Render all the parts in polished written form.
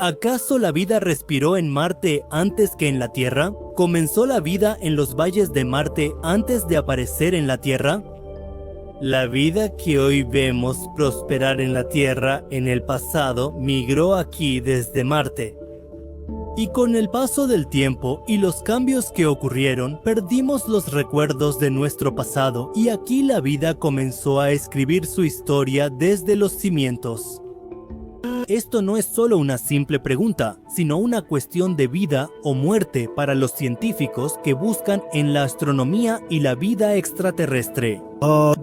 ¿Acaso la vida respiró en Marte antes que en la Tierra? ¿Comenzó la vida en los valles de Marte antes de aparecer en la Tierra? La vida que hoy vemos prosperar en la Tierra en el pasado migró aquí desde Marte. Y con el paso del tiempo y los cambios que ocurrieron, perdimos los recuerdos de nuestro pasado y aquí la vida comenzó a escribir su historia desde los cimientos. Esto no es solo una simple pregunta, sino una cuestión de vida o muerte para los científicos que buscan en la astronomía y la vida extraterrestre.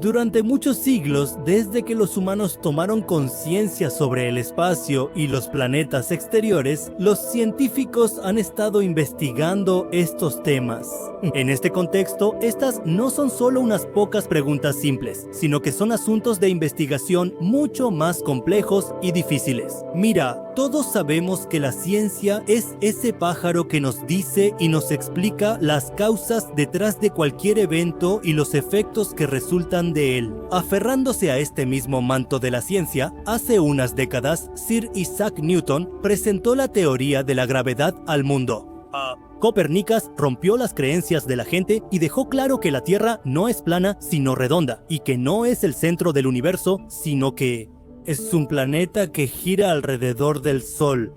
Durante muchos siglos, desde que los humanos tomaron conciencia sobre el espacio y los planetas exteriores, los científicos han estado investigando estos temas. En este contexto, estas no son solo unas pocas preguntas simples, sino que son asuntos de investigación mucho más complejos y difíciles. Mira, todos sabemos que la ciencia es ese pájaro que nos dice y nos explica las causas detrás de cualquier evento y los efectos que resultan de él. Aferrándose a este mismo manto de la ciencia, hace unas décadas, Sir Isaac Newton presentó la teoría de la gravedad al mundo. Copérnicas rompió las creencias de la gente y dejó claro que la Tierra no es plana sino redonda, y que no es el centro del universo, sino que es un planeta que gira alrededor del Sol.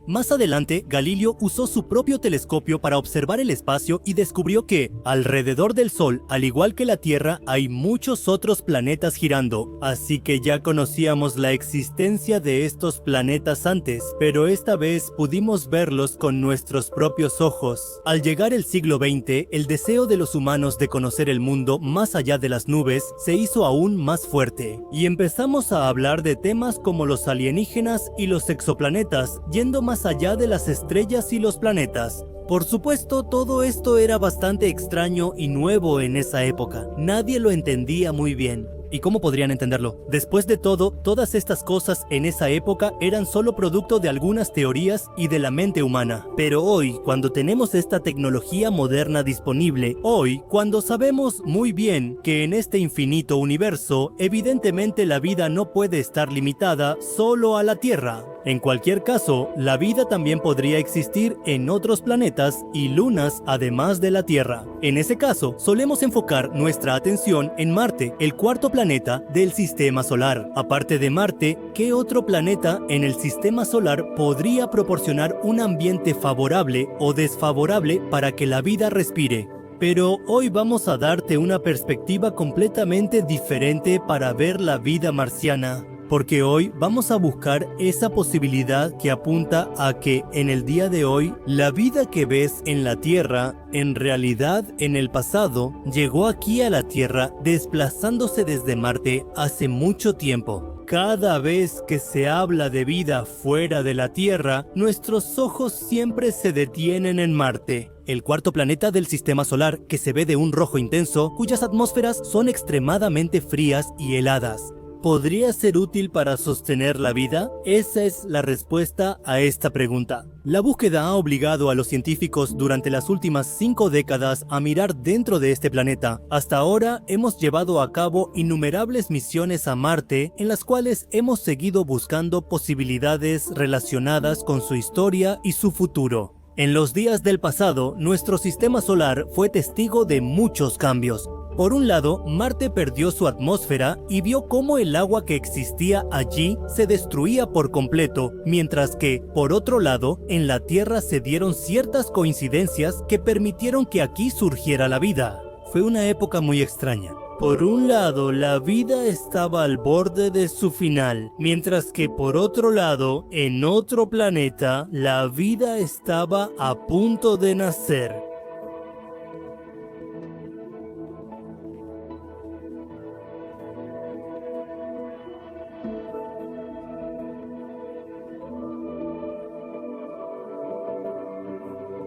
Más adelante, Galileo usó su propio telescopio para observar el espacio y descubrió que, alrededor del Sol, al igual que la Tierra, hay muchos otros planetas girando. Así que ya conocíamos la existencia de estos planetas antes, pero esta vez pudimos verlos con nuestros propios ojos. Al llegar el siglo XX, el deseo de los humanos de conocer el mundo más allá de las nubes se hizo aún más fuerte, y empezamos a hablar de temas como los alienígenas y los exoplanetas, yendo más allá de las estrellas y los planetas. Por supuesto, todo esto era bastante extraño y nuevo en esa época. Nadie lo entendía muy bien. ¿Y cómo podrían entenderlo? Después de todo, todas estas cosas en esa época eran solo producto de algunas teorías y de la mente humana. Pero hoy, cuando tenemos esta tecnología moderna disponible, hoy, cuando sabemos muy bien que en este infinito universo, evidentemente la vida no puede estar limitada solo a la Tierra. En cualquier caso, la vida también podría existir en otros planetas y lunas además de la Tierra. En ese caso, solemos enfocar nuestra atención en Marte, el cuarto planeta del sistema solar. Aparte de Marte, ¿qué otro planeta en el sistema solar podría proporcionar un ambiente favorable o desfavorable para que la vida respire? Pero hoy vamos a darte una perspectiva completamente diferente para ver la vida marciana. Porque hoy vamos a buscar esa posibilidad que apunta a que en el día de hoy la vida que ves en la Tierra, en realidad en el pasado, llegó aquí a la Tierra desplazándose desde Marte hace mucho tiempo. Cada vez que se habla de vida fuera de la Tierra, nuestros ojos siempre se detienen en Marte, el cuarto planeta del sistema solar que se ve de un rojo intenso, cuyas atmósferas son extremadamente frías y heladas. ¿Podría ser útil para sostener la vida? Esa es la respuesta a esta pregunta. La búsqueda ha obligado a los científicos durante las últimas 5 décadas a mirar dentro de este planeta. Hasta ahora hemos llevado a cabo innumerables misiones a Marte en las cuales hemos seguido buscando posibilidades relacionadas con su historia y su futuro. En los días del pasado, nuestro sistema solar fue testigo de muchos cambios. Por un lado, Marte perdió su atmósfera y vio cómo el agua que existía allí se destruía por completo, mientras que, por otro lado, en la Tierra se dieron ciertas coincidencias que permitieron que aquí surgiera la vida. Fue una época muy extraña. Por un lado, la vida estaba al borde de su final, mientras que por otro lado, en otro planeta, la vida estaba a punto de nacer.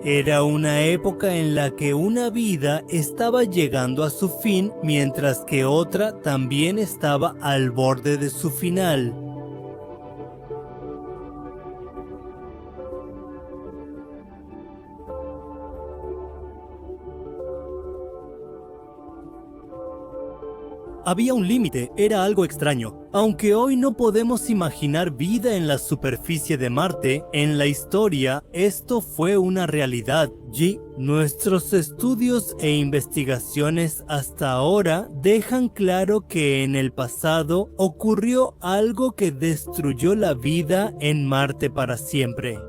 Era una época en la que una vida estaba llegando a su fin, mientras que otra también estaba al borde de su final. Había un límite, era algo extraño. Aunque hoy no podemos imaginar vida en la superficie de Marte, en la historia esto fue una realidad. Nuestros estudios e investigaciones hasta ahora dejan claro que en el pasado ocurrió algo que destruyó la vida en Marte para siempre.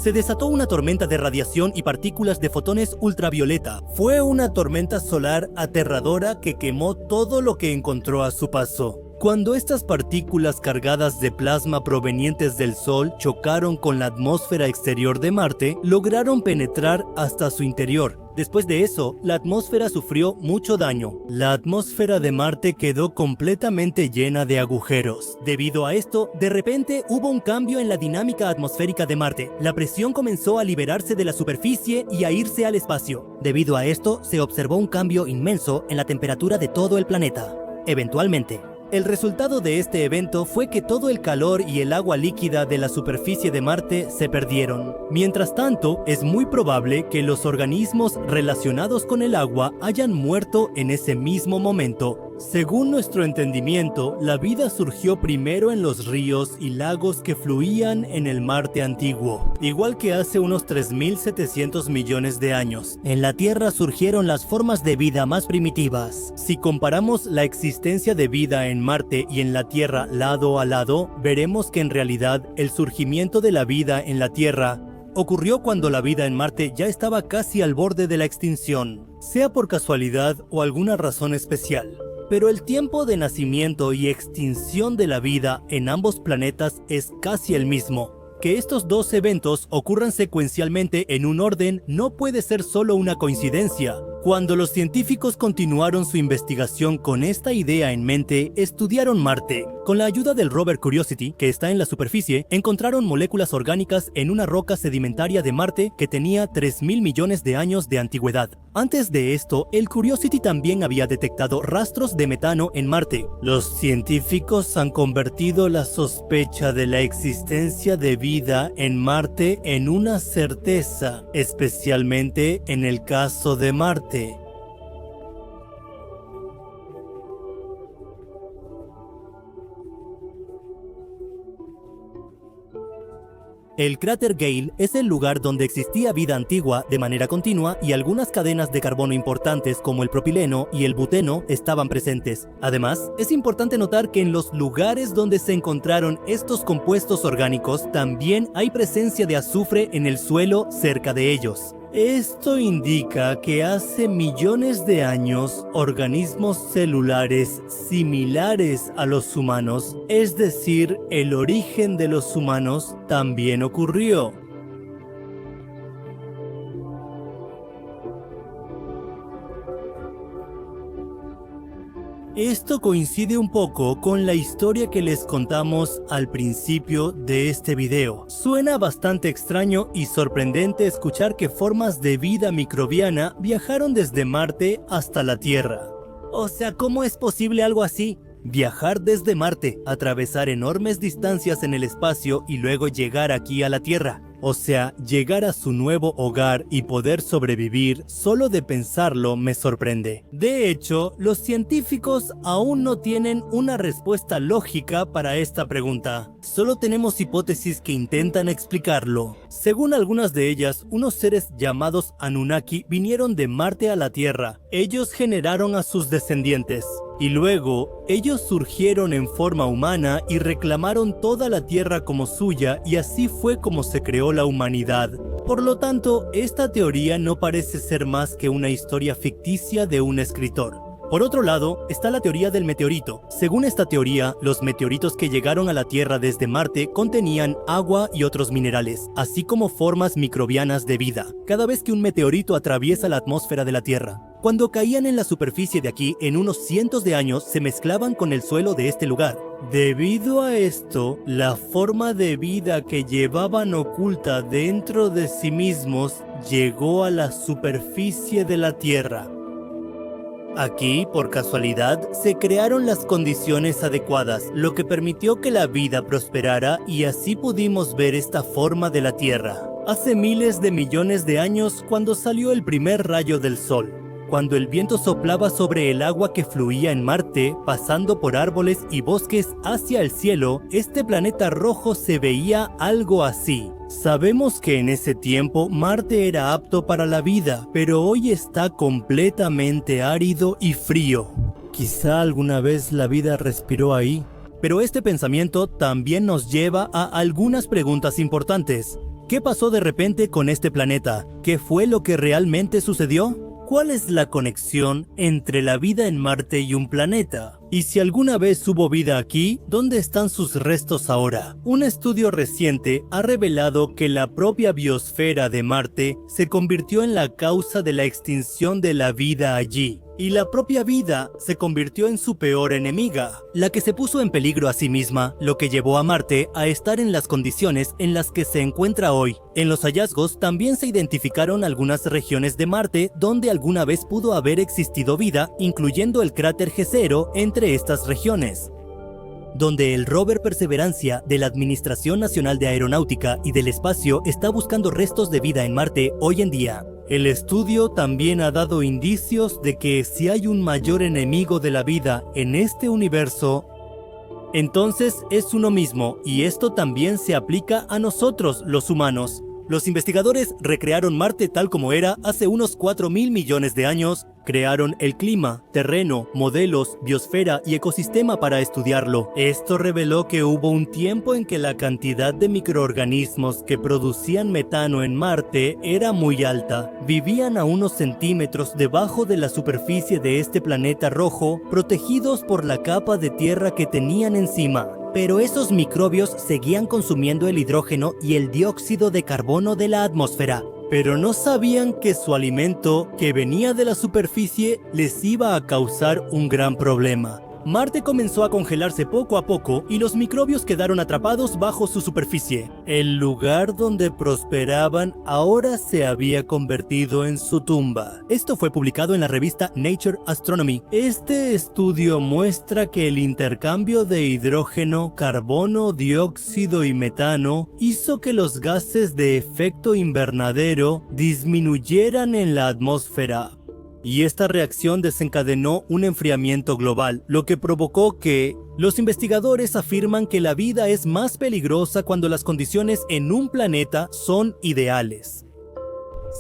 Se desató una tormenta de radiación y partículas de fotones ultravioleta. Fue una tormenta solar aterradora que quemó todo lo que encontró a su paso. Cuando estas partículas cargadas de plasma provenientes del Sol chocaron con la atmósfera exterior de Marte, lograron penetrar hasta su interior. Después de eso, la atmósfera sufrió mucho daño. La atmósfera de Marte quedó completamente llena de agujeros. Debido a esto, de repente hubo un cambio en la dinámica atmosférica de Marte. La presión comenzó a liberarse de la superficie y a irse al espacio. Debido a esto, se observó un cambio inmenso en la temperatura de todo el planeta. Eventualmente, el resultado de este evento fue que todo el calor y el agua líquida de la superficie de Marte se perdieron. Mientras tanto, es muy probable que los organismos relacionados con el agua hayan muerto en ese mismo momento. Según nuestro entendimiento, la vida surgió primero en los ríos y lagos que fluían en el Marte antiguo, igual que hace unos 3.700 millones de años. En la Tierra surgieron las formas de vida más primitivas. Si comparamos la existencia de vida en Marte y en la Tierra lado a lado, veremos que en realidad el surgimiento de la vida en la Tierra ocurrió cuando la vida en Marte ya estaba casi al borde de la extinción, sea por casualidad o alguna razón especial. Pero el tiempo de nacimiento y extinción de la vida en ambos planetas es casi el mismo. Que estos dos eventos ocurran secuencialmente en un orden no puede ser solo una coincidencia. Cuando los científicos continuaron su investigación con esta idea en mente, estudiaron Marte. Con la ayuda del rover Curiosity, que está en la superficie, encontraron moléculas orgánicas en una roca sedimentaria de Marte que tenía 3.000 millones de años de antigüedad. Antes de esto, el Curiosity también había detectado rastros de metano en Marte. Los científicos han convertido la sospecha de la existencia de vida en Marte en una certeza, especialmente en el caso de Marte. El cráter Gale es el lugar donde existía vida antigua de manera continua y algunas cadenas de carbono importantes como el propileno y el buteno estaban presentes. Además, es importante notar que en los lugares donde se encontraron estos compuestos orgánicos también hay presencia de azufre en el suelo cerca de ellos. Esto indica que hace millones de años, organismos celulares similares a los humanos, es decir, el origen de los humanos, también ocurrió. Esto coincide un poco con la historia que les contamos al principio de este video. Suena bastante extraño y sorprendente escuchar que formas de vida microbiana viajaron desde Marte hasta la Tierra. O sea, ¿cómo es posible algo así? Viajar desde Marte, atravesar enormes distancias en el espacio y luego llegar aquí a la Tierra. O sea, llegar a su nuevo hogar y poder sobrevivir, solo de pensarlo me sorprende. De hecho, los científicos aún no tienen una respuesta lógica para esta pregunta. Solo tenemos hipótesis que intentan explicarlo. Según algunas de ellas, unos seres llamados Anunnaki vinieron de Marte a la Tierra. Ellos generaron a sus descendientes. Y luego, ellos surgieron en forma humana y reclamaron toda la Tierra como suya, y así fue como se creó la humanidad. Por lo tanto, esta teoría no parece ser más que una historia ficticia de un escritor. Por otro lado, está la teoría del meteorito. Según esta teoría, los meteoritos que llegaron a la Tierra desde Marte contenían agua y otros minerales, así como formas microbianas de vida, cada vez que un meteorito atraviesa la atmósfera de la Tierra. Cuando caían en la superficie de aquí, en unos cientos de años, se mezclaban con el suelo de este lugar. Debido a esto, la forma de vida que llevaban oculta dentro de sí mismos llegó a la superficie de la Tierra. Aquí, por casualidad, se crearon las condiciones adecuadas, lo que permitió que la vida prosperara y así pudimos ver esta forma de la Tierra. Hace miles de millones de años, cuando salió el primer rayo del Sol, cuando el viento soplaba sobre el agua que fluía en Marte, pasando por árboles y bosques hacia el cielo, este planeta rojo se veía algo así. Sabemos que en ese tiempo Marte era apto para la vida, pero hoy está completamente árido y frío. Quizá alguna vez la vida respiró ahí. Pero este pensamiento también nos lleva a algunas preguntas importantes. ¿Qué pasó de repente con este planeta? ¿Qué fue lo que realmente sucedió? ¿Cuál es la conexión entre la vida en Marte y un planeta? Y si alguna vez hubo vida aquí, ¿dónde están sus restos ahora? Un estudio reciente ha revelado que la propia biosfera de Marte se convirtió en la causa de la extinción de la vida allí. Y la propia vida se convirtió en su peor enemiga, la que se puso en peligro a sí misma, lo que llevó a Marte a estar en las condiciones en las que se encuentra hoy. En los hallazgos también se identificaron algunas regiones de Marte donde alguna vez pudo haber existido vida, incluyendo el cráter Jezero entre estas regiones, donde el rover Perseverancia de la Administración Nacional de Aeronáutica y del Espacio está buscando restos de vida en Marte hoy en día. El estudio también ha dado indicios de que si hay un mayor enemigo de la vida en este universo, entonces es uno mismo, y esto también se aplica a nosotros, los humanos. Los investigadores recrearon Marte tal como era hace unos 4.000 millones de años, crearon el clima, terreno, modelos, biosfera y ecosistema para estudiarlo. Esto reveló que hubo un tiempo en que la cantidad de microorganismos que producían metano en Marte era muy alta. Vivían a unos centímetros debajo de la superficie de este planeta rojo, protegidos por la capa de tierra que tenían encima. Pero esos microbios seguían consumiendo el hidrógeno y el dióxido de carbono de la atmósfera. Pero no sabían que su alimento, que venía de la superficie, les iba a causar un gran problema. Marte comenzó a congelarse poco a poco y los microbios quedaron atrapados bajo su superficie. El lugar donde prosperaban ahora se había convertido en su tumba. Esto fue publicado en la revista Nature Astronomy. Este estudio muestra que el intercambio de hidrógeno, carbono, dióxido y metano hizo que los gases de efecto invernadero disminuyeran en la atmósfera. Y esta reacción desencadenó un enfriamiento global, lo que provocó que los investigadores afirman que la vida es más peligrosa cuando las condiciones en un planeta son ideales.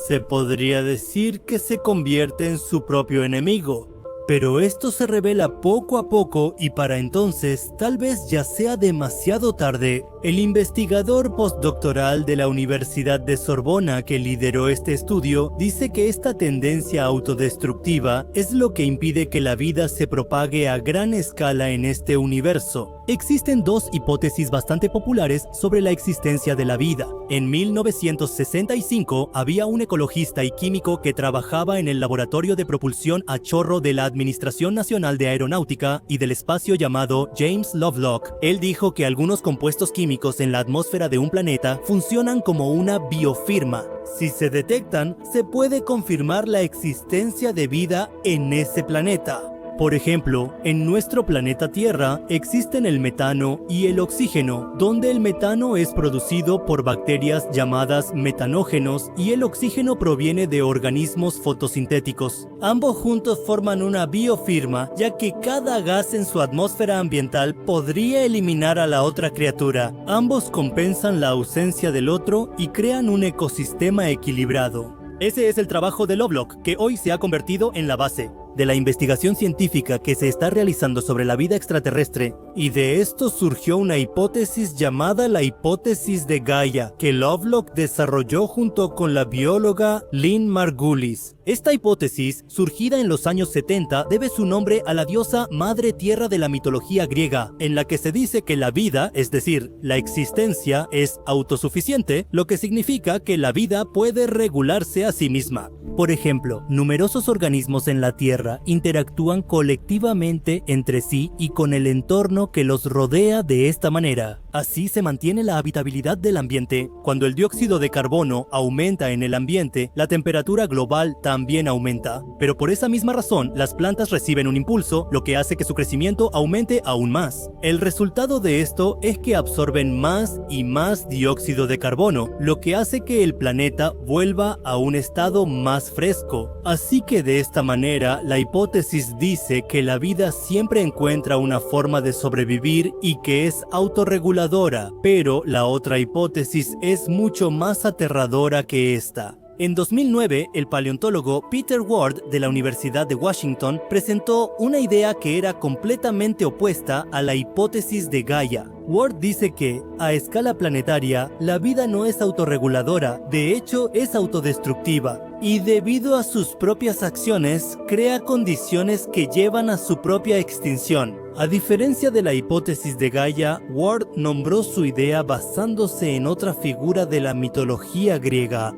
Se podría decir que se convierte en su propio enemigo. Pero esto se revela poco a poco y para entonces tal vez ya sea demasiado tarde. El investigador postdoctoral de la Universidad de Sorbona que lideró este estudio dice que esta tendencia autodestructiva es lo que impide que la vida se propague a gran escala en este universo. Existen dos hipótesis bastante populares sobre la existencia de la vida. En 1965 había un ecologista y químico que trabajaba en el laboratorio de propulsión a chorro de la Administración Nacional de Aeronáutica y del Espacio llamado James Lovelock. Él dijo que algunos compuestos químicos en la atmósfera de un planeta funcionan como una biofirma. Si se detectan, se puede confirmar la existencia de vida en ese planeta. Por ejemplo, en nuestro planeta Tierra existen el metano y el oxígeno, donde el metano es producido por bacterias llamadas metanógenos y el oxígeno proviene de organismos fotosintéticos. Ambos juntos forman una biofirma, ya que cada gas en su atmósfera ambiental podría eliminar a la otra criatura. Ambos compensan la ausencia del otro y crean un ecosistema equilibrado. Ese es el trabajo de Lovelock, que hoy se ha convertido en la base de la investigación científica que se está realizando sobre la vida extraterrestre, y de esto surgió una hipótesis llamada la hipótesis de Gaia, que Lovelock desarrolló junto con la bióloga Lynn Margulis. Esta hipótesis, surgida en los años 70, debe su nombre a la diosa Madre Tierra de la mitología griega, en la que se dice que la vida, es decir, la existencia, es autosuficiente, lo que significa que la vida puede regularse a sí misma. Por ejemplo, numerosos organismos en la Tierra interactúan colectivamente entre sí y con el entorno que los rodea de esta manera. Así se mantiene la habitabilidad del ambiente. Cuando el dióxido de carbono aumenta en el ambiente, la temperatura global también aumenta. Pero por esa misma razón, las plantas reciben un impulso, lo que hace que su crecimiento aumente aún más. El resultado de esto es que absorben más y más dióxido de carbono, lo que hace que el planeta vuelva a un estado más fresco. Así que de esta manera, la hipótesis dice que la vida siempre encuentra una forma de sobrevivir y que es autorreguladora, pero la otra hipótesis es mucho más aterradora que esta. En 2009, el paleontólogo Peter Ward de la Universidad de Washington presentó una idea que era completamente opuesta a la hipótesis de Gaia. Ward dice que, a escala planetaria, la vida no es autorreguladora, de hecho es autodestructiva, y debido a sus propias acciones, crea condiciones que llevan a su propia extinción. A diferencia de la hipótesis de Gaia, Ward nombró su idea basándose en otra figura de la mitología griega.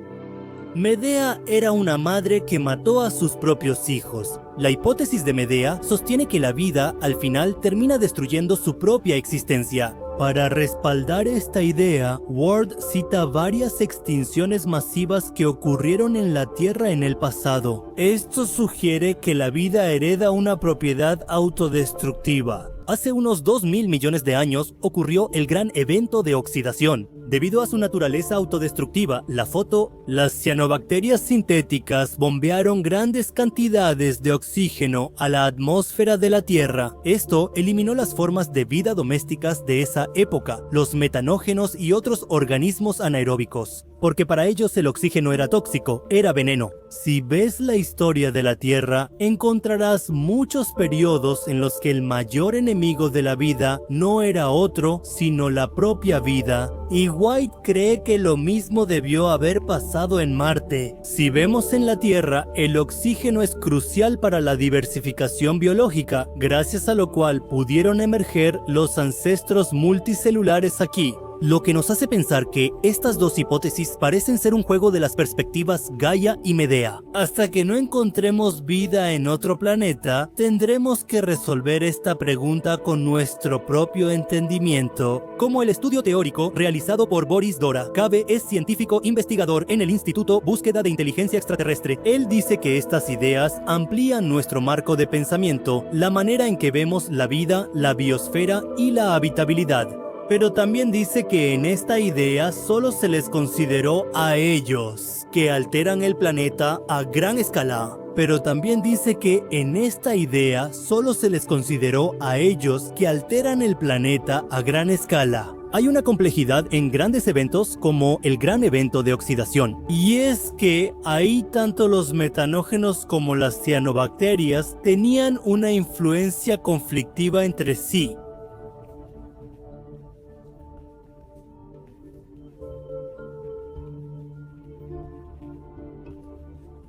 Medea era una madre que mató a sus propios hijos. La hipótesis de Medea sostiene que la vida, al final, termina destruyendo su propia existencia. Para respaldar esta idea, Ward cita varias extinciones masivas que ocurrieron en la Tierra en el pasado. Esto sugiere que la vida hereda una propiedad autodestructiva. Hace unos 2.000 millones de años ocurrió el gran evento de oxidación. Debido a su naturaleza autodestructiva, las cianobacterias sintéticas bombearon grandes cantidades de oxígeno a la atmósfera de la Tierra. Esto eliminó las formas de vida domésticas de esa época, los metanógenos y otros organismos anaeróbicos, porque para ellos el oxígeno era tóxico, era veneno. Si ves la historia de la Tierra, encontrarás muchos periodos en los que el mayor enemigo de la vida no era otro, sino la propia vida. Y White cree que lo mismo debió haber pasado en Marte. Si vemos en la Tierra, el oxígeno es crucial para la diversificación biológica, gracias a lo cual pudieron emerger los ancestros multicelulares aquí. Lo que nos hace pensar que estas dos hipótesis parecen ser un juego de las perspectivas Gaia y Medea. Hasta que no encontremos vida en otro planeta, tendremos que resolver esta pregunta con nuestro propio entendimiento. Como el estudio teórico realizado por Boris Dora. Cabe es científico investigador en el Instituto Búsqueda de Inteligencia Extraterrestre. Él dice que estas ideas amplían nuestro marco de pensamiento, la manera en que vemos la vida, la biosfera y la habitabilidad. Pero también dice que en esta idea solo se les consideró a ellos, que alteran el planeta a gran escala. Pero también dice que en esta idea solo se les consideró a ellos que alteran el planeta a gran escala. Hay una complejidad en grandes eventos como el gran evento de oxidación. Y es que ahí tanto los metanógenos como las cianobacterias tenían una influencia conflictiva entre sí.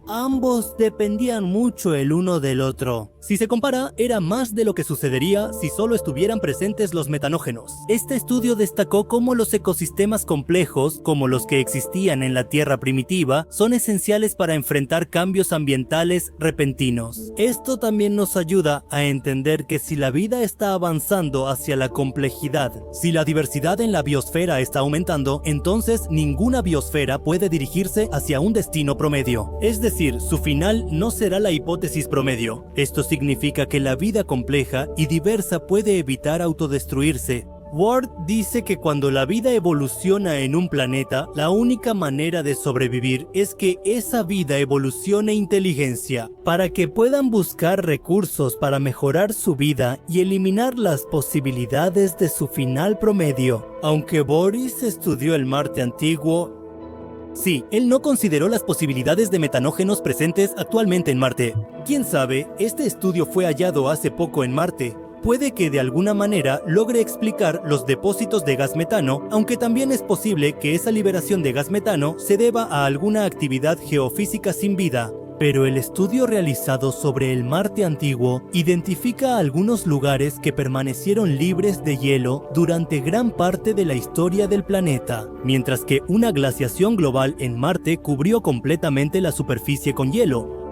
Ambos dependían mucho el uno del otro. Si se compara, era más de lo que sucedería si solo estuvieran presentes los metanógenos. Este estudio destacó cómo los ecosistemas complejos, como los que existían en la Tierra primitiva, son esenciales para enfrentar cambios ambientales repentinos. Esto también nos ayuda a entender que si la vida está avanzando hacia la complejidad, si la diversidad en la biosfera está aumentando, entonces ninguna biosfera puede dirigirse hacia un destino promedio. Es decir, su final no será la hipótesis promedio. Esto significa que la vida compleja y diversa puede evitar autodestruirse. Ward dice que cuando la vida evoluciona en un planeta, la única manera de sobrevivir es que esa vida evolucione inteligencia, para que puedan buscar recursos para mejorar su vida y eliminar las posibilidades de su final promedio. Aunque Boris estudió el Marte antiguo, sí, él no consideró las posibilidades de metanógenos presentes actualmente en Marte. ¿Quién sabe? Este estudio fue hallado hace poco en Marte. Puede que de alguna manera logre explicar los depósitos de gas metano, aunque también es posible que esa liberación de gas metano se deba a alguna actividad geofísica sin vida. Pero el estudio realizado sobre el Marte antiguo identifica algunos lugares que permanecieron libres de hielo durante gran parte de la historia del planeta, mientras que una glaciación global en Marte cubrió completamente la superficie con hielo.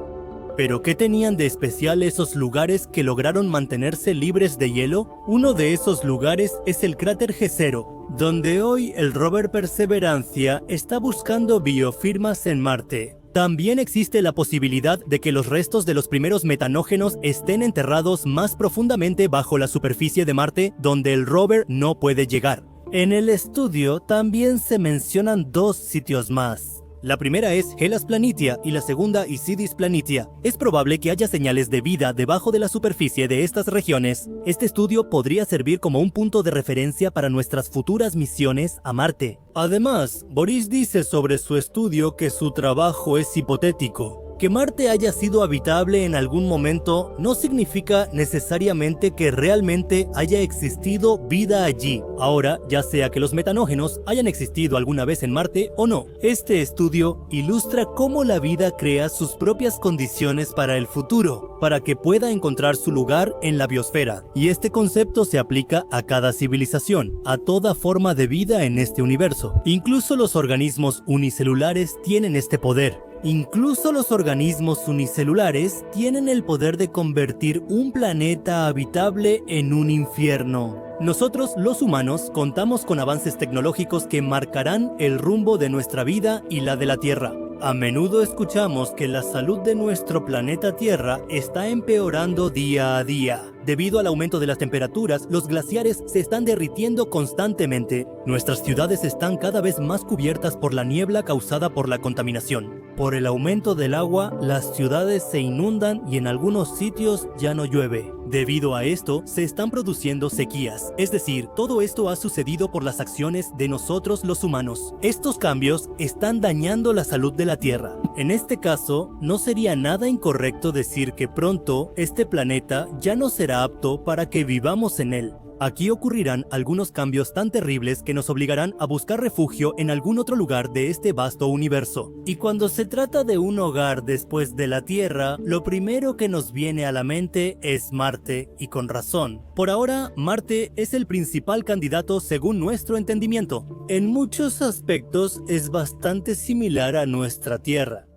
¿Pero qué tenían de especial esos lugares que lograron mantenerse libres de hielo? Uno de esos lugares es el cráter Jezero, donde hoy el rover Perseverancia está buscando biofirmas en Marte. También existe la posibilidad de que los restos de los primeros metanógenos estén enterrados más profundamente bajo la superficie de Marte, donde el rover no puede llegar. En el estudio también se mencionan dos sitios más. La primera es Hellas Planitia y la segunda Isidis Planitia. Es probable que haya señales de vida debajo de la superficie de estas regiones. Este estudio podría servir como un punto de referencia para nuestras futuras misiones a Marte. Además, Boris dice sobre su estudio que su trabajo es hipotético. Que Marte haya sido habitable en algún momento no significa necesariamente que realmente haya existido vida allí. Ahora, ya sea que los metanógenos hayan existido alguna vez en Marte o no, este estudio ilustra cómo la vida crea sus propias condiciones para el futuro, para que pueda encontrar su lugar en la biosfera. Y este concepto se aplica a cada civilización, a toda forma de vida en este universo. Incluso los organismos unicelulares tienen este poder. Incluso los organismos unicelulares tienen el poder de convertir un planeta habitable en un infierno. Nosotros, los humanos, contamos con avances tecnológicos que marcarán el rumbo de nuestra vida y la de la Tierra. A menudo escuchamos que la salud de nuestro planeta Tierra está empeorando día a día. Debido al aumento de las temperaturas, los glaciares se están derritiendo constantemente. Nuestras ciudades están cada vez más cubiertas por la niebla causada por la contaminación. Por el aumento del agua, las ciudades se inundan y en algunos sitios ya no llueve. Debido a esto, se están produciendo sequías. Es decir, todo esto ha sucedido por las acciones de nosotros los humanos. Estos cambios están dañando la salud de la Tierra. En este caso, no sería nada incorrecto decir que pronto este planeta ya no será apto para que vivamos en él. Aquí ocurrirán algunos cambios tan terribles que nos obligarán a buscar refugio en algún otro lugar de este vasto universo. Y cuando se trata de un hogar después de la Tierra, lo primero que nos viene a la mente es Marte, y con razón. Por ahora, Marte es el principal candidato según nuestro entendimiento. En muchos aspectos es bastante similar a nuestra Tierra.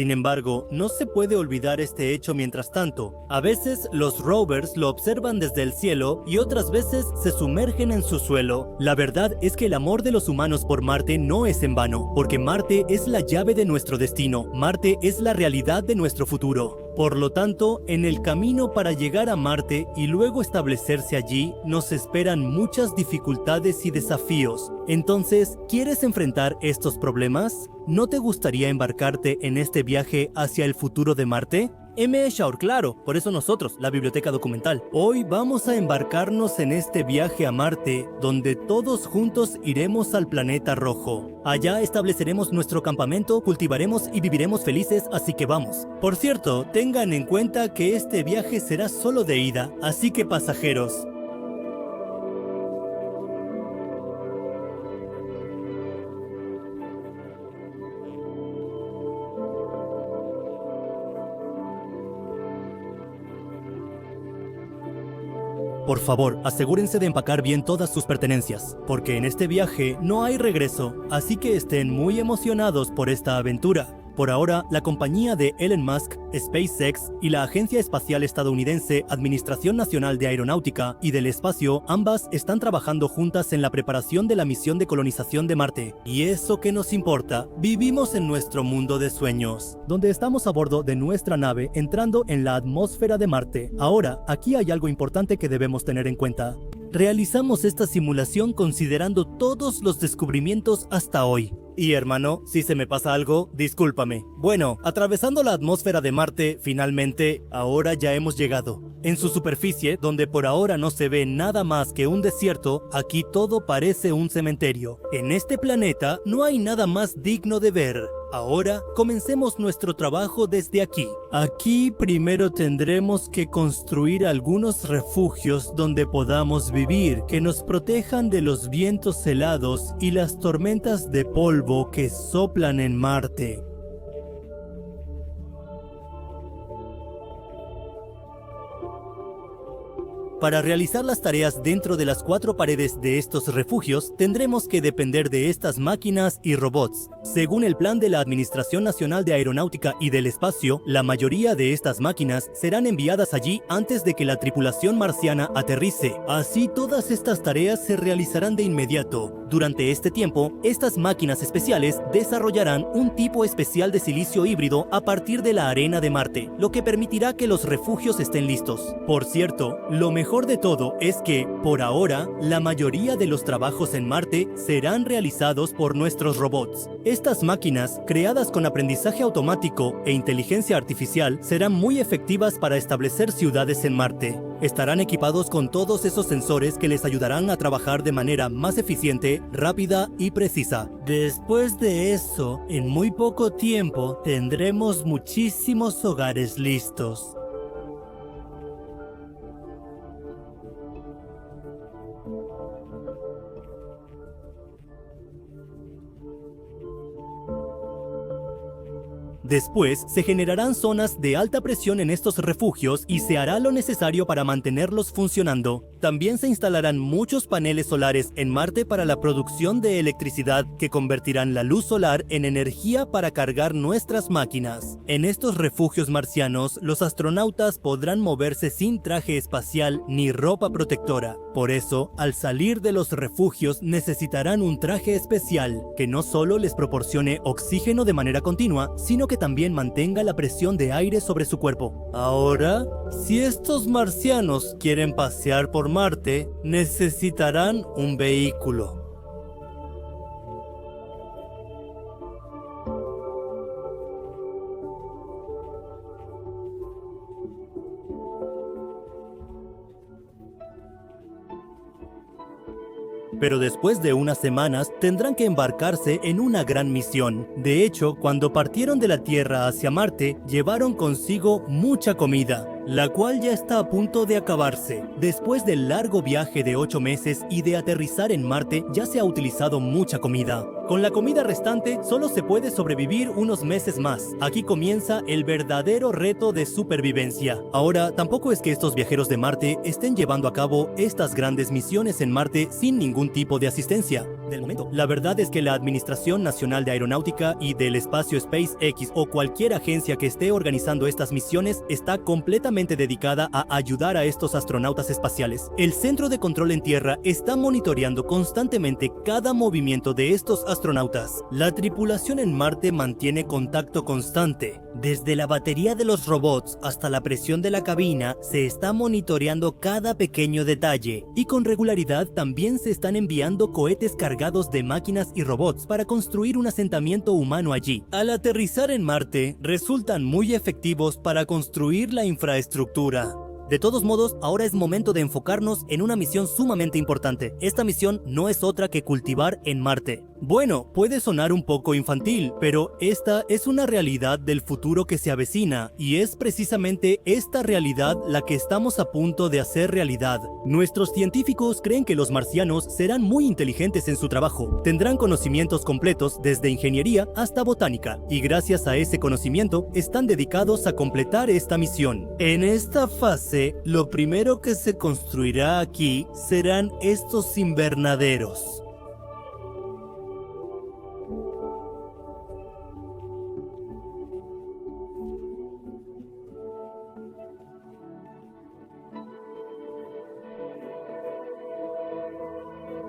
Sin embargo, no se puede olvidar este hecho mientras tanto. A veces los rovers lo observan desde el cielo y otras veces se sumergen en su suelo. La verdad es que el amor de los humanos por Marte no es en vano, porque Marte es la llave de nuestro destino. Marte es la realidad de nuestro futuro. Por lo tanto, en el camino para llegar a Marte y luego establecerse allí, nos esperan muchas dificultades y desafíos. Entonces, ¿quieres enfrentar estos problemas? ¿No te gustaría embarcarte en este viaje hacia el futuro de Marte? M. Shaur, claro, por eso nosotros, la Biblioteca Documental. Hoy vamos a embarcarnos en este viaje a Marte, donde todos juntos iremos al planeta rojo. Allá estableceremos nuestro campamento, cultivaremos y viviremos felices, así que vamos. Por cierto, tengan en cuenta que este viaje será solo de ida, así que pasajeros, por favor, asegúrense de empacar bien todas sus pertenencias, porque en este viaje no hay regreso, así que estén muy emocionados por esta aventura. Por ahora, la compañía de Elon Musk, SpaceX y la Agencia Espacial Estadounidense Administración Nacional de Aeronáutica y del Espacio, ambas están trabajando juntas en la preparación de la misión de colonización de Marte. Y eso que nos importa, vivimos en nuestro mundo de sueños, donde estamos a bordo de nuestra nave entrando en la atmósfera de Marte. Ahora, aquí hay algo importante que debemos tener en cuenta. Realizamos esta simulación considerando todos los descubrimientos hasta hoy. Y hermano, si se me pasa algo, discúlpame. Bueno, atravesando la atmósfera de Marte, finalmente, ahora ya hemos llegado. En su superficie, donde por ahora no se ve nada más que un desierto, aquí todo parece un cementerio. En este planeta no hay nada más digno de ver. Ahora, comencemos nuestro trabajo desde aquí. Aquí primero tendremos que construir algunos refugios donde podamos vivir, que nos protejan de los vientos helados y las tormentas de polvo que soplan en Marte. Para realizar las tareas dentro de las 4 paredes de estos refugios, tendremos que depender de estas máquinas y robots. Según el plan de la Administración Nacional de Aeronáutica y del Espacio, la mayoría de estas máquinas serán enviadas allí antes de que la tripulación marciana aterrice. Así, todas estas tareas se realizarán de inmediato. Durante este tiempo, estas máquinas especiales desarrollarán un tipo especial de silicio híbrido a partir de la arena de Marte, lo que permitirá que los refugios estén listos. Por cierto, lo mejor de todo es que, por ahora, la mayoría de los trabajos en Marte serán realizados por nuestros robots. Estas máquinas, creadas con aprendizaje automático e inteligencia artificial, serán muy efectivas para establecer ciudades en Marte. Estarán equipados con todos esos sensores que les ayudarán a trabajar de manera más eficiente, rápida y precisa. Después de eso, en muy poco tiempo, tendremos muchísimos hogares listos. Después, se generarán zonas de alta presión en estos refugios y se hará lo necesario para mantenerlos funcionando. También se instalarán muchos paneles solares en Marte para la producción de electricidad que convertirán la luz solar en energía para cargar nuestras máquinas. En estos refugios marcianos, los astronautas podrán moverse sin traje espacial ni ropa protectora. Por eso, al salir de los refugios necesitarán un traje especial que no solo les proporcione oxígeno de manera continua, sino que también mantenga la presión de aire sobre su cuerpo. Ahora, si estos marcianos quieren pasear por Marte, necesitarán un vehículo. Pero después de unas semanas tendrán que embarcarse en una gran misión. De hecho, cuando partieron de la Tierra hacia Marte, llevaron consigo mucha comida, la cual ya está a punto de acabarse. Después del largo viaje de 8 meses y de aterrizar en Marte, ya se ha utilizado mucha comida. Con la comida restante, solo se puede sobrevivir unos meses más. Aquí comienza el verdadero reto de supervivencia. Ahora, tampoco es que estos viajeros de Marte estén llevando a cabo estas grandes misiones en Marte sin ningún tipo de asistencia. Del momento, la verdad es que la Administración Nacional de Aeronáutica y del Espacio SpaceX o cualquier agencia que esté organizando estas misiones está completamente dedicada a ayudar a estos astronautas espaciales. El Centro de Control en Tierra está monitoreando constantemente cada movimiento de estos astronautas. La tripulación en Marte mantiene contacto constante. Desde la batería de los robots hasta la presión de la cabina, se está monitoreando cada pequeño detalle, y con regularidad también se están enviando cohetes cargados de máquinas y robots para construir un asentamiento humano allí. Al aterrizar en Marte, resultan muy efectivos para construir la infraestructura. De todos modos, ahora es momento de enfocarnos en una misión sumamente importante. Esta misión no es otra que cultivar en Marte. Bueno, puede sonar un poco infantil, pero esta es una realidad del futuro que se avecina, y es precisamente esta realidad la que estamos a punto de hacer realidad. Nuestros científicos creen que los marcianos serán muy inteligentes en su trabajo, tendrán conocimientos completos desde ingeniería hasta botánica, y gracias a ese conocimiento están dedicados a completar esta misión. En esta fase, lo primero que se construirá aquí serán estos invernaderos.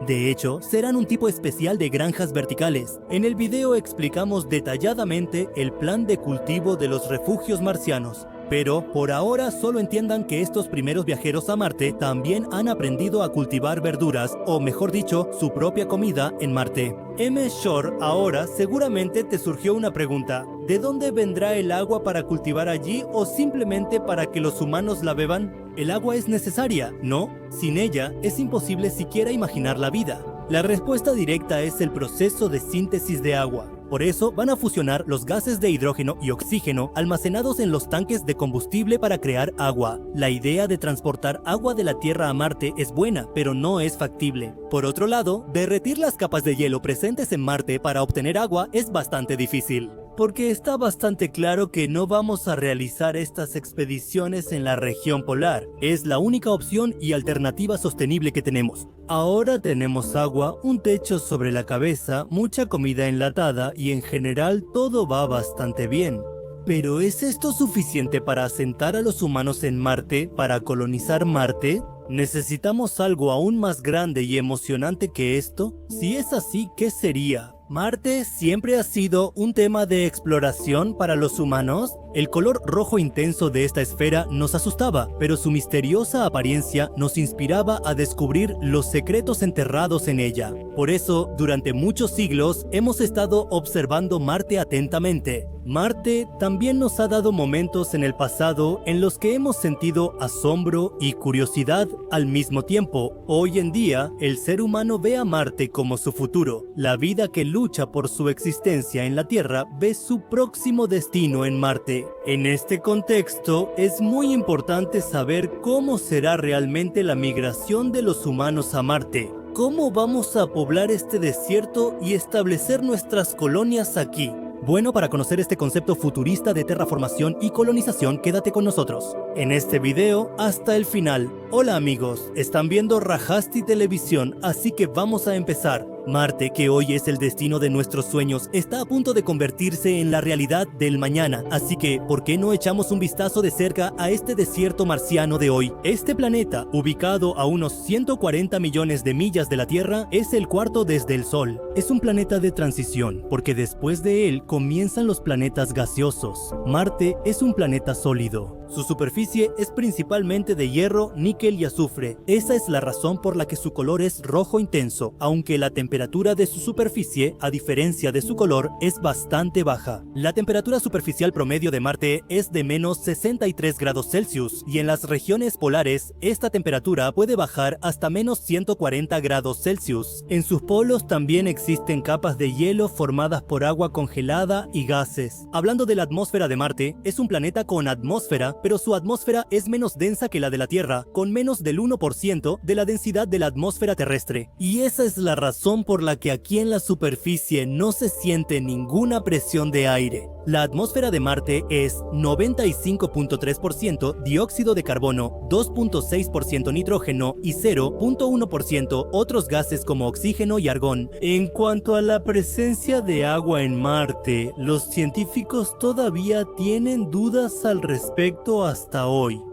De hecho, serán un tipo especial de granjas verticales. En el video explicamos detalladamente el plan de cultivo de los refugios marcianos. Pero por ahora solo entiendan que estos primeros viajeros a Marte también han aprendido a cultivar verduras, o mejor dicho, su propia comida en Marte. M. Shore, ahora seguramente te surgió una pregunta. ¿De dónde vendrá el agua para cultivar allí o simplemente para que los humanos la beban? ¿El agua es necesaria? No, sin ella es imposible siquiera imaginar la vida. La respuesta directa es el proceso de síntesis de agua. Por eso van a fusionar los gases de hidrógeno y oxígeno almacenados en los tanques de combustible para crear agua. La idea de transportar agua de la Tierra a Marte es buena, pero no es factible. Por otro lado, derretir las capas de hielo presentes en Marte para obtener agua es bastante difícil. porque está bastante claro que no vamos a realizar estas expediciones en la región polar. Es la única opción y alternativa sostenible que tenemos. Ahora tenemos agua, un techo sobre la cabeza, mucha comida enlatada y en general todo va bastante bien. ¿Pero es esto suficiente para asentar a los humanos en Marte, para colonizar Marte? ¿Necesitamos algo aún más grande y emocionante que esto? Si es así, ¿qué sería? ¿Marte siempre ha sido un tema de exploración para los humanos? El color rojo intenso de esta esfera nos asustaba, pero su misteriosa apariencia nos inspiraba a descubrir los secretos enterrados en ella. Por eso, durante muchos siglos, hemos estado observando Marte atentamente. Marte también nos ha dado momentos en el pasado en los que hemos sentido asombro y curiosidad al mismo tiempo. Hoy en día, el ser humano ve a Marte como su futuro. La vida que lucha por su existencia en la Tierra ve su próximo destino en Marte. En este contexto, es muy importante saber cómo será realmente la migración de los humanos a Marte. ¿Cómo vamos a poblar este desierto y establecer nuestras colonias aquí? Bueno, para conocer este concepto futurista de terraformación y colonización, quédate con nosotros en este video hasta el final. Hola amigos, están viendo Rajasti Televisión, así que vamos a empezar. Marte, que hoy es el destino de nuestros sueños, está a punto de convertirse en la realidad del mañana, así que ¿por qué no echamos un vistazo de cerca a este desierto marciano de hoy? Este planeta, ubicado a unos 140 millones de millas de la Tierra, es el cuarto desde el Sol. Es un planeta de transición, porque después de él comienzan los planetas gaseosos. Marte es un planeta sólido. Su superficie es principalmente de hierro, níquel y azufre. Esa es la razón por la que su color es rojo intenso, aunque la temperatura de su superficie, a diferencia de su color, es bastante baja. La temperatura superficial promedio de Marte es de menos 63 grados Celsius, y en las regiones polares, esta temperatura puede bajar hasta menos 140 grados Celsius. En sus polos también existen capas de hielo formadas por agua congelada y gases. Hablando de la atmósfera de Marte, es un planeta con atmósfera, pero su atmósfera es menos densa que la de la Tierra, con menos del 1% de la densidad de la atmósfera terrestre. Y esa es la razón por la que aquí en la superficie no se siente ninguna presión de aire. La atmósfera de Marte es 95.3% dióxido de carbono, 2.6% nitrógeno y 0.1% otros gases como oxígeno y argón. En cuanto a la presencia de agua en Marte, los científicos todavía tienen dudas al respecto hasta hoy.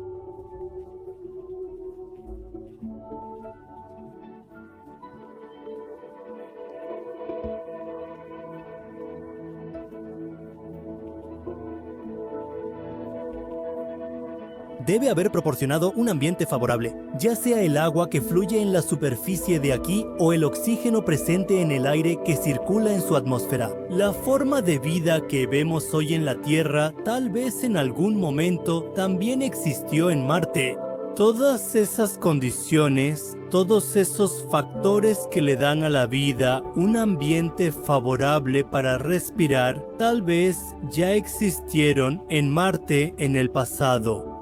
Debe haber proporcionado un ambiente favorable, ya sea el agua que fluye en la superficie de aquí o el oxígeno presente en el aire que circula en su atmósfera. La forma de vida que vemos hoy en la Tierra tal vez en algún momento también existió en Marte. Todas esas condiciones, todos esos factores que le dan a la vida un ambiente favorable para respirar, tal vez ya existieron en Marte en el pasado.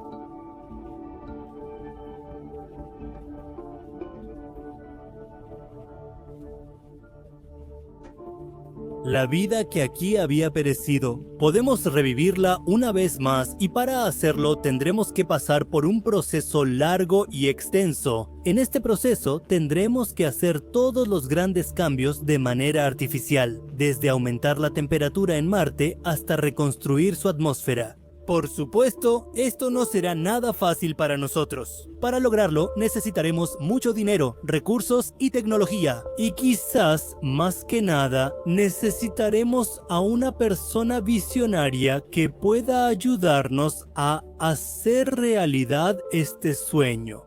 La vida que aquí había perecido, podemos revivirla una vez más y para hacerlo tendremos que pasar por un proceso largo y extenso. En este proceso tendremos que hacer todos los grandes cambios de manera artificial, desde aumentar la temperatura en Marte hasta reconstruir su atmósfera. Por supuesto, esto no será nada fácil para nosotros. Para lograrlo, necesitaremos mucho dinero, recursos y tecnología. Y quizás, más que nada, necesitaremos a una persona visionaria que pueda ayudarnos a hacer realidad este sueño.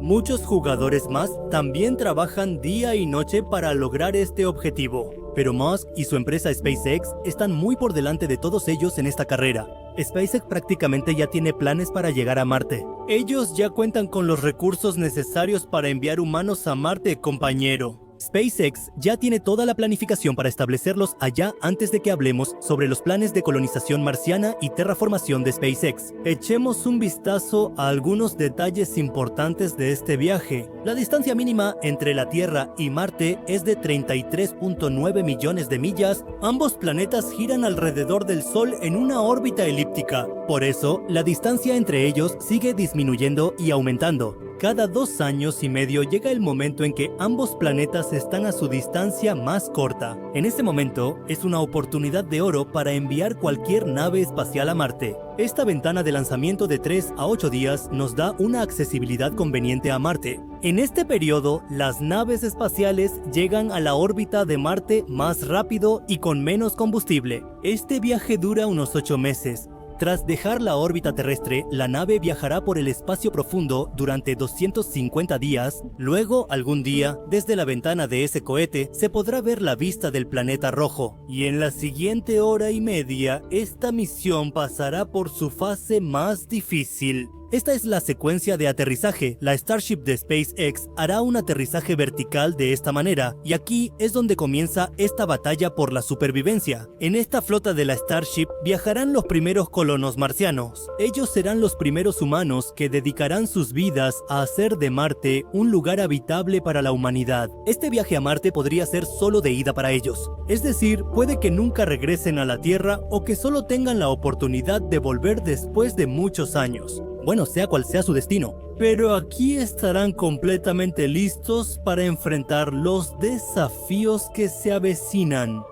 Muchos jugadores más también trabajan día y noche para lograr este objetivo, pero Musk y su empresa SpaceX están muy por delante de todos ellos en esta carrera. SpaceX prácticamente ya tiene planes para llegar a Marte. Ellos ya cuentan con los recursos necesarios para enviar humanos a Marte, compañero. SpaceX ya tiene toda la planificación para establecerlos allá antes de que hablemos sobre los planes de colonización marciana y terraformación de SpaceX. Echemos un vistazo a algunos detalles importantes de este viaje. La distancia mínima entre la Tierra y Marte es de 33.9 millones de millas. Ambos planetas giran alrededor del Sol en una órbita elíptica. Por eso, la distancia entre ellos sigue disminuyendo y aumentando. Cada 2 años y medio llega el momento en que ambos planetas están a su distancia más corta. En ese momento, es una oportunidad de oro para enviar cualquier nave espacial a Marte. Esta ventana de lanzamiento de 3 a 8 días nos da una accesibilidad conveniente a Marte. En este periodo, las naves espaciales llegan a la órbita de Marte más rápido y con menos combustible. Este viaje dura unos 8 meses. Tras dejar la órbita terrestre, la nave viajará por el espacio profundo durante 250 días. Luego, algún día, desde la ventana de ese cohete, se podrá ver la vista del planeta rojo. Y en la siguiente hora y media, esta misión pasará por su fase más difícil. Esta es la secuencia de aterrizaje. La Starship de SpaceX hará un aterrizaje vertical de esta manera, y aquí es donde comienza esta batalla por la supervivencia. En esta flota de la Starship viajarán los primeros colonos marcianos. Ellos serán los primeros humanos que dedicarán sus vidas a hacer de Marte un lugar habitable para la humanidad. Este viaje a Marte podría ser solo de ida para ellos. Es decir, puede que nunca regresen a la Tierra o que solo tengan la oportunidad de volver después de muchos años. Bueno, sea cual sea su destino. Pero aquí estarán completamente listos para enfrentar los desafíos que se avecinan.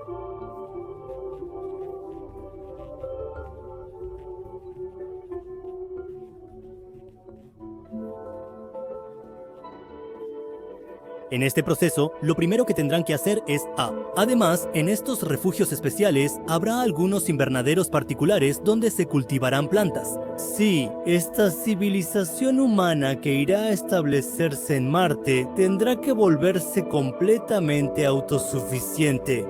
En este proceso, lo primero que tendrán que hacer es A. Además, en estos refugios especiales habrá algunos invernaderos particulares donde se cultivarán plantas. Sí, esta civilización humana que irá a establecerse en Marte tendrá que volverse completamente autosuficiente.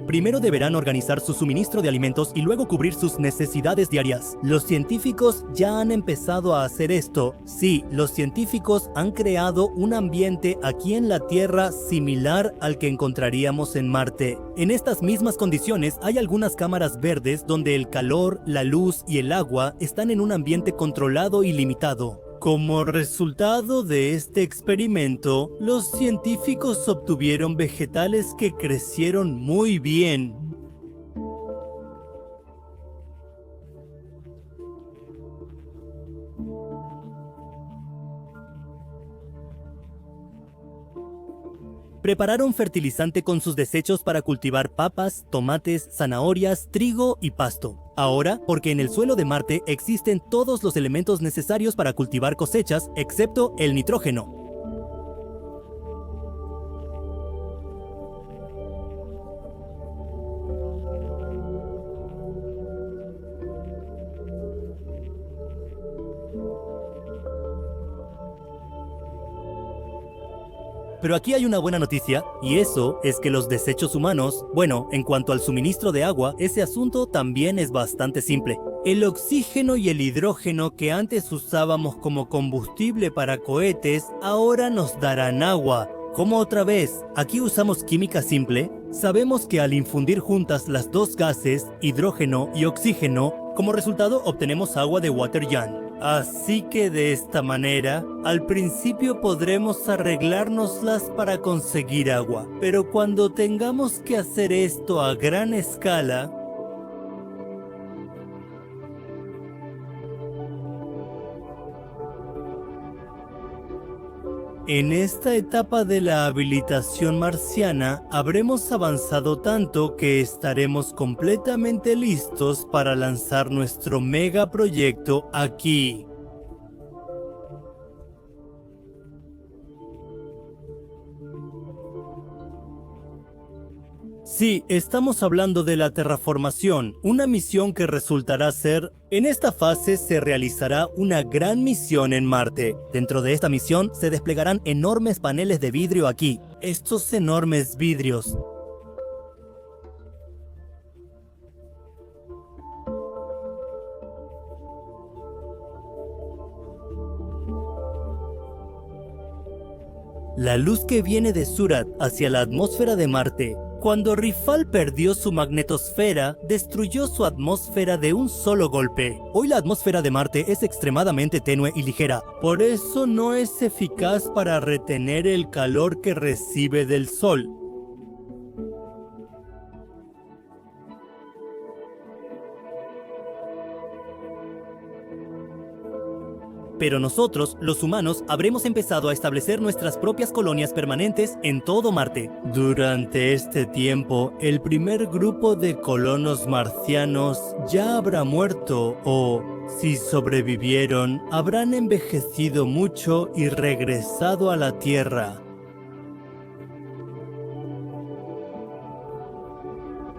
Primero deberán organizar su suministro de alimentos y luego cubrir sus necesidades diarias. Los científicos ya han empezado a hacer esto. Sí, los científicos han creado un ambiente aquí en la Tierra similar al que encontraríamos en Marte. En estas mismas condiciones hay algunas cámaras verdes donde el calor, la luz y el agua están en un ambiente controlado y limitado. Como resultado de este experimento, los científicos obtuvieron vegetales que crecieron muy bien. Prepararon fertilizante con sus desechos para cultivar papas, tomates, zanahorias, trigo y pasto. Ahora, porque en el suelo de Marte existen todos los elementos necesarios para cultivar cosechas, excepto el nitrógeno. Pero aquí hay una buena noticia, y eso es que los desechos humanos, bueno, en cuanto al suministro de agua, ese asunto también es bastante simple. El oxígeno y el hidrógeno que antes usábamos como combustible para cohetes, ahora nos darán agua. ¿Cómo otra vez? Aquí usamos química simple. Sabemos que al infundir juntas las dos gases, hidrógeno y oxígeno, como resultado obtenemos agua de Wateryan. Así que de esta manera, al principio podremos arreglárnoslas para conseguir agua, pero cuando tengamos que hacer esto a gran escala, en esta etapa de la habilitación marciana, habremos avanzado tanto que estaremos completamente listos para lanzar nuestro megaproyecto aquí. Sí, estamos hablando de la terraformación, una misión que resultará ser... En esta fase se realizará una gran misión en Marte. Dentro de esta misión se desplegarán enormes paneles de vidrio aquí. Estos enormes vidrios La luz que viene de Surat hacia la atmósfera de Marte. Cuando Rifal perdió su magnetosfera, destruyó su atmósfera de un solo golpe. Hoy la atmósfera de Marte es extremadamente tenue y ligera, por eso no es eficaz para retener el calor que recibe del Sol. Pero nosotros, los humanos, habremos empezado a establecer nuestras propias colonias permanentes en todo Marte. Durante este tiempo, el primer grupo de colonos marcianos ya habrá muerto o, si sobrevivieron, habrán envejecido mucho y regresado a la Tierra.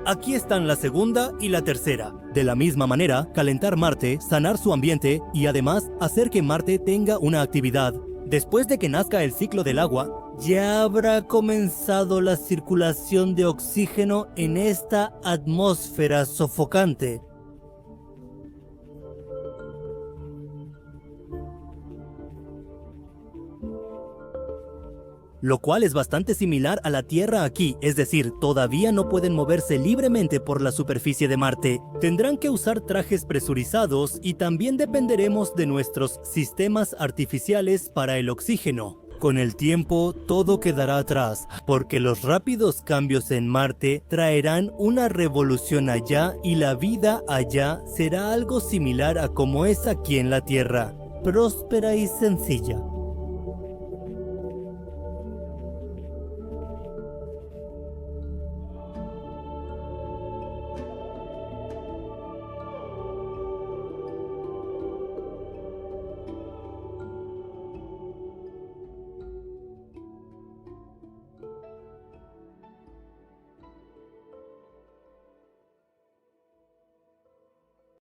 Aquí están la segunda y la tercera. De la misma manera, calentar Marte, sanar su ambiente y además hacer que Marte tenga una actividad. Después de que nazca el ciclo del agua, ya habrá comenzado la circulación de oxígeno en esta atmósfera sofocante. Lo cual es bastante similar a la Tierra aquí, es decir, todavía no pueden moverse libremente por la superficie de Marte. Tendrán que usar trajes presurizados y también dependeremos de nuestros sistemas artificiales para el oxígeno. Con el tiempo, todo quedará atrás, porque los rápidos cambios en Marte traerán una revolución allá y la vida allá será algo similar a como es aquí en la Tierra, próspera y sencilla.